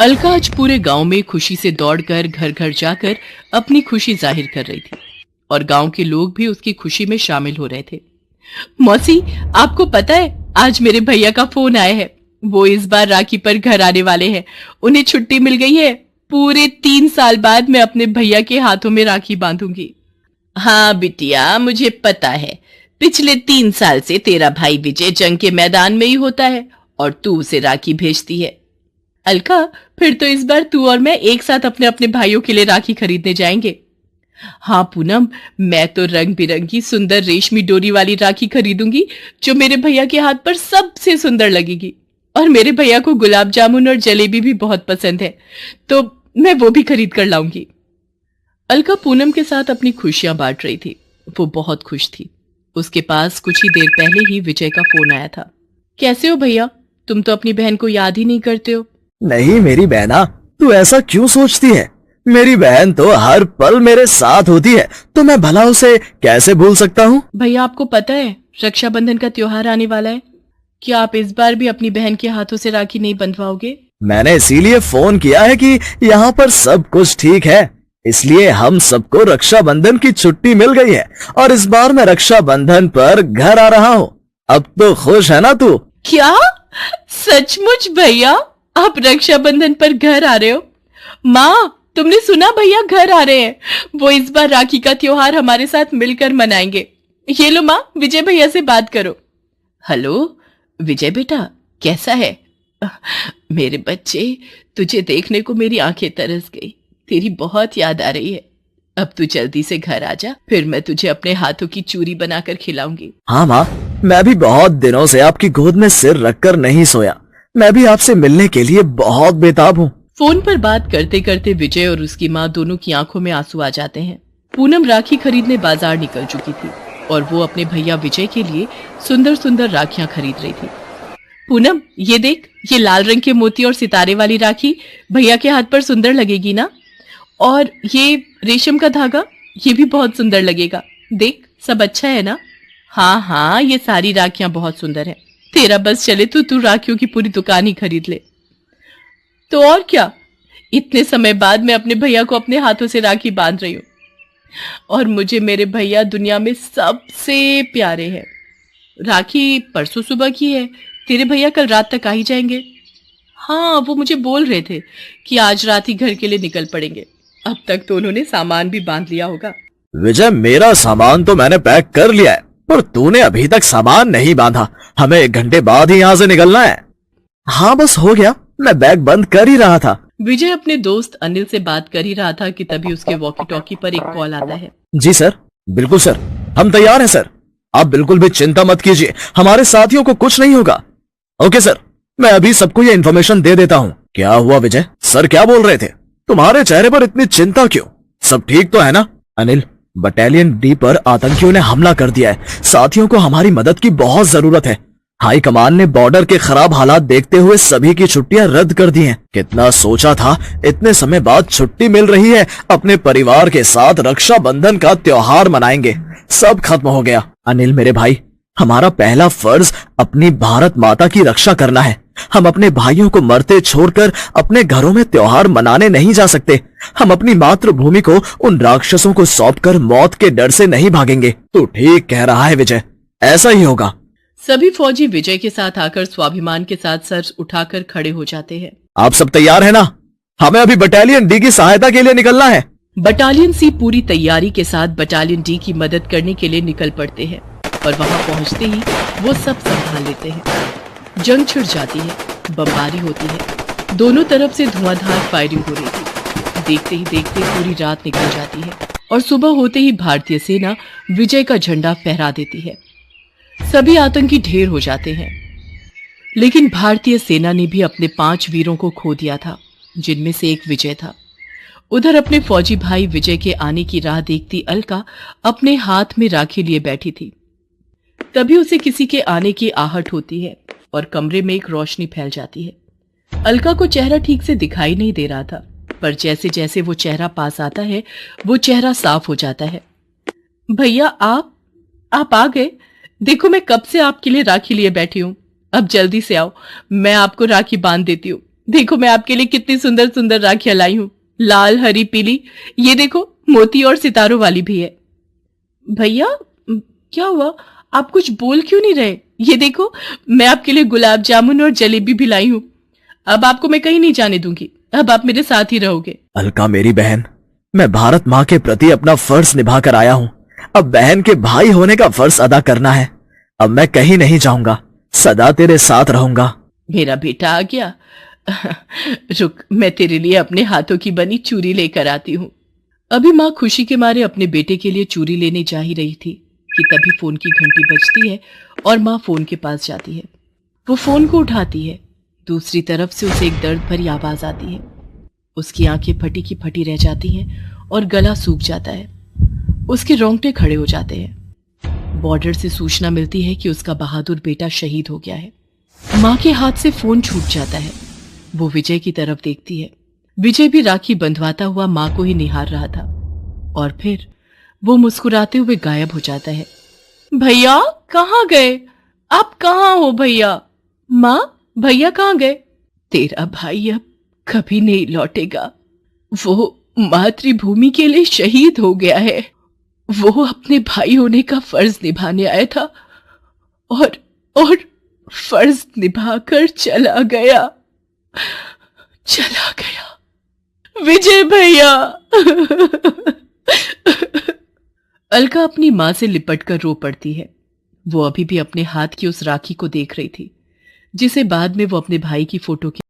अलका आज पूरे गांव में खुशी से दौड़कर घर घर जाकर अपनी खुशी जाहिर कर रही थी और गांव के लोग भी उसकी खुशी में शामिल हो रहे थे। मौसी, आपको पता है आज मेरे भैया का फोन आया है। वो इस बार राखी पर घर आने वाले हैं। उन्हें छुट्टी मिल गई है। पूरे 3 साल बाद मैं अपने भैया के हाथों में राखी बांधूंगी। हाँ बिटिया, मुझे पता है। पिछले 3 साल से तेरा भाई विजय जंग के मैदान में ही होता है और तू उसे राखी भेजती है। अलका, फिर तो इस बार तू और मैं एक साथ अपने अपने भाइयों के लिए राखी खरीदने जाएंगे। हाँ पूनम, मैं तो रंग बिरंगी सुंदर रेशमी डोरी वाली राखी खरीदूंगी जो मेरे भैया के हाथ पर सबसे सुंदर लगेगी। और मेरे भैया को गुलाब जामुन और जलेबी भी बहुत पसंद है, तो मैं वो भी खरीद कर लाऊंगी। अलका पूनम के साथ अपनी खुशियां बांट रही थी। वो बहुत खुश थी। उसके पास कुछ ही देर पहले ही विजय का फोन आया था। कैसे हो भैया? तुम तो अपनी बहन को याद ही नहीं करते हो। नहीं मेरी बहना, तू ऐसा क्यों सोचती है? मेरी बहन तो हर पल मेरे साथ होती है, तो मैं भला उसे कैसे भूल सकता हूँ? भैया, आपको पता है रक्षाबंधन का त्योहार आने वाला है। क्या आप इस बार भी अपनी बहन के हाथों से राखी नहीं बंधवाओगे? मैंने इसीलिए फोन किया है कि यहाँ पर सब कुछ ठीक है, इसलिए हम सबको रक्षाबंधन की छुट्टी मिल गई है और इस बार मैं रक्षाबंधन पर घर आ रहा हूँ। अब तो खुश है ना तू? क्या सचमुच भैया, आप रक्षाबंधन पर घर आ रहे हो? माँ, तुमने सुना? भैया घर आ रहे हैं। वो इस बार राखी का त्योहार हमारे साथ मिलकर मनाएंगे। ये लो माँ, विजय भैया से बात करो। हेलो विजय बेटा, कैसा है? मेरे बच्चे, तुझे देखने को मेरी आंखें तरस गई। तेरी बहुत याद आ रही है। अब तू जल्दी से घर आ जा, फिर मैं तुझे अपने हाथों की चूरी बनाकर खिलाऊंगी। हाँ माँ, मैं भी बहुत दिनों से आपकी गोद में सिर रखकर नहीं सोया। मैं भी आपसे मिलने के लिए बहुत बेताब हूँ। फोन पर बात करते करते विजय और उसकी माँ दोनों की आंखों में आंसू आ जाते हैं। पूनम राखी खरीदने बाजार निकल चुकी थी और वो अपने भैया विजय के लिए सुंदर सुंदर राखियां खरीद रही थी। पूनम, ये देख, ये लाल रंग के मोती और सितारे वाली राखी भैया के हाथ पर सुंदर लगेगी ना? और ये रेशम का धागा, ये भी बहुत सुंदर लगेगा। देख, सब अच्छा है ना? हाँ हाँ, ये सारी राखियां बहुत सुंदर है। तेरा बस चले तो तू राखियों की पूरी दुकान ही खरीद ले। तो और क्या, इतने समय बाद मैं अपने भैया को अपने हाथों से राखी बांध रही हूँ और मुझे मेरे भैया दुनिया में सबसे प्यारे हैं। राखी परसों सुबह की है। तेरे भैया कल रात तक आ ही जाएंगे। हाँ, वो मुझे बोल रहे थे कि आज रात ही घर के लिए निकल पड़ेंगे। अब तक तो उन्होंने सामान भी बांध लिया होगा। विजय, मेरा सामान तो मैंने पैक कर लिया है, पर तूने अभी तक सामान नहीं बांधा। हमें 1 घंटे बाद ही यहाँ से निकलना है। हाँ बस हो गया, मैं बैग बंद कर ही रहा था। विजय अपने दोस्त अनिल से बात कर ही रहा था कि तभी उसके वॉकी टॉकी पर एक कॉल आता है। जी सर, बिल्कुल सर, हम तैयार हैं सर। आप बिल्कुल भी चिंता मत कीजिए, हमारे साथियों को कुछ नहीं होगा। ओके सर, मैं अभी सबको ये इन्फॉर्मेशन दे देता हूँ। क्या हुआ विजय? सर क्या बोल रहे थे? तुम्हारे चेहरे पर इतनी चिंता क्यों? सब ठीक तो है ना? अनिल, बटालियन डी पर आतंकियों ने हमला कर दिया है। साथियों को हमारी मदद की बहुत जरूरत है। हाई कमान ने बॉर्डर के खराब हालात देखते हुए सभी की छुट्टियां रद्द कर दी हैं। कितना सोचा था, इतने समय बाद छुट्टी मिल रही है। अपने परिवार के साथ रक्षाबंधन का त्योहार मनाएंगे। सब खत्म हो गया। अनिल मेरे भाई, हमारा पहला फर्ज अपनी भारत माता की रक्षा करना है। हम अपने भाइयों को मरते छोड़कर अपने घरों में त्योहार मनाने नहीं जा सकते। हम अपनी मातृभूमि को उन राक्षसों को सौंपकर मौत के डर से नहीं भागेंगे। तू ठीक कह रहा है विजय, ऐसा ही होगा। सभी फौजी विजय के साथ आकर स्वाभिमान के साथ सर उठाकर खड़े हो जाते हैं। आप सब तैयार हैं ना? हमें अभी बटालियन डी की सहायता के लिए निकलना है। बटालियन सी पूरी तैयारी के साथ बटालियन डी की मदद करने के लिए निकल पड़ते हैं और वहां पहुंचते ही वो सब संभाल लेते हैं। जंग छिड़ जाती है, बमबारी होती है। दोनों तरफ से धुआंधार फायरिंग हो रही थी। देखते ही देखते पूरी रात निकल जाती है और सुबह होते ही भारतीय सेना विजय का झंडा फहरा देती है। सभी आतंकी ढेर हो जाते हैं, लेकिन भारतीय सेना ने भी अपने 5 वीरों को खो दिया था, जिनमें से एक विजय था। उधर अपने फौजी भाई विजय के आने की राह देखती अलका अपने हाथ में राखी लिए बैठी थी। तभी उसे किसी के आने की आहट होती है और कमरे में एक रोशनी फैल जाती है। अलका को चेहरा ठीक से दिखाई नहीं दे रहा था, पर जैसे जैसे वो चेहरा पास आता है वो चेहरा साफ हो जाता है। भैया, आप आ गए। देखो, मैं कब से आपके लिए राखी लिए बैठी हूँ। अब जल्दी से आओ, मैं आपको राखी बांध देती हूँ। देखो मैं आपके लिए कितनी सुंदर सुंदर राखियां लाई हूं, लाल हरी पीली, ये देखो मोती और सितारों वाली भी है। भैया क्या हुआ, आप कुछ बोल क्यों नहीं रहे? ये देखो मैं आपके लिए गुलाब जामुन और जलेबी भी लाई हूं। अब आपको मैं कहीं नहीं जाने दूंगी, अब आप मेरे साथ ही रहोगे। अलका मेरी बहन, मैं भारत माँ के प्रति अपना फर्ज निभा कर आया हूँ। अब बहन के भाई होने का फर्ज अदा करना है। अब मैं कहीं नहीं जाऊंगा, सदा तेरे साथ रहूंगा। मेरा बेटा आ गया। रुक, मैं तेरे लिए अपने हाथों की बनी चूड़ी लेकर आती हूँ। अभी माँ खुशी के मारे अपने बेटे के लिए चूड़ी लेने जा ही रही थी कि तभी फोन की घंटी बजती है और माँ फोन के पास जाती है। वो फोन को उठाती है। दूसरी तरफ से उसे एक दर्द भरी आवाज आती है। उसकी आंखें फटी की फटी रह जाती हैं और गला सूख जाता है। उसके रोंगटे खड़े हो जाते हैं। बॉर्डर से सूचना मिलती है कि उसका बहादुर बेटा शहीद हो गया है। माँ के हाथ से फोन छूट जाता है। वो विजय की तरफ देखती है। विजय भी राखी बंधवाता हुआ माँ को ही निहार रहा था और फिर वो मुस्कुराते हुए गायब हो जाता है। भैया कहाँ गए? आप कहाँ हो भैया? माँ भैया कहाँ गए? तेरा भाई अब कभी नहीं लौटेगा। वो मातृभूमि के लिए शहीद हो गया है। वो अपने भाई होने का फर्ज निभाने आया था और फर्ज निभाकर चला गया। विजय भैया। अलका अपनी मां से लिपटकर रो पड़ती है। वो अभी भी अपने हाथ की उस राखी को देख रही थी जिसे बाद में वो अपने भाई की फोटो के